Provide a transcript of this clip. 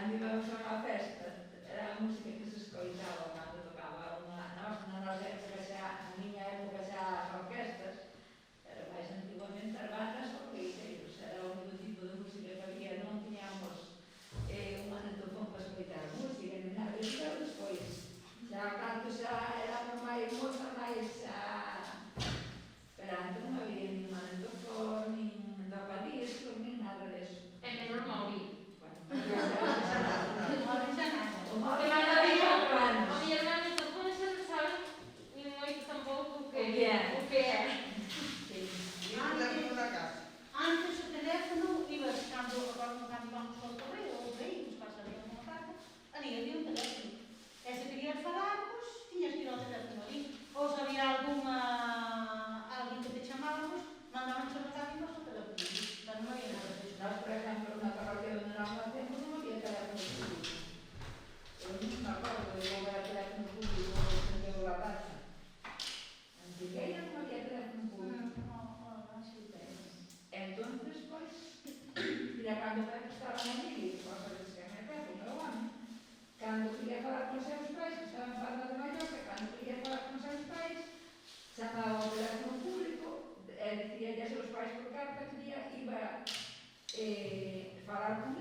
cando íbamos a unha festa, era a música que se escoitaba cando tocaba na nosa época xa, na miña época xa as orquestas, pero máis antiguamente as bandas ou leiteiros, era o único tipo de música que había, non tiñamos un magnetofón para escoitar música, ni nada, iso era despois. Xa canto xa éramos máis moza, máis xa... Pero antes non había nin magnetofón, nin tocadiscos, nin nada deso. E menos móvil. O móvil Porque non nada había disso, anos. o mellor magnetofón xa non saben nin moito tampouco o que O que é. Sí. Antes o teléfono ibas cando íbamos ao correo ou veíamos para salir unha carta, ali había un teléfono. E se querías falar, pois tiñas que ir ao teléfono ali. Ou se había alguén que te chamábamos, mandaban a recado e vas ao teléfono ali. Pero non había nada disso. Nós, por exemplo, na parroquia onde nós nacemos non había teléfono público. Eu non me acordo de eu ver teléfono público onde deu a taxa. En Figueira non había teléfono público. Entonces, pois, mira, cando Pepe estaba na mili, cosa que se me Pepe, o meu home, cando quería falar con seus pais, que estaban en Palma de Mallorca, cando quería falar con seus pais, chamaba ao teléfono público, e dicía aos seus pais por carta que iba falar con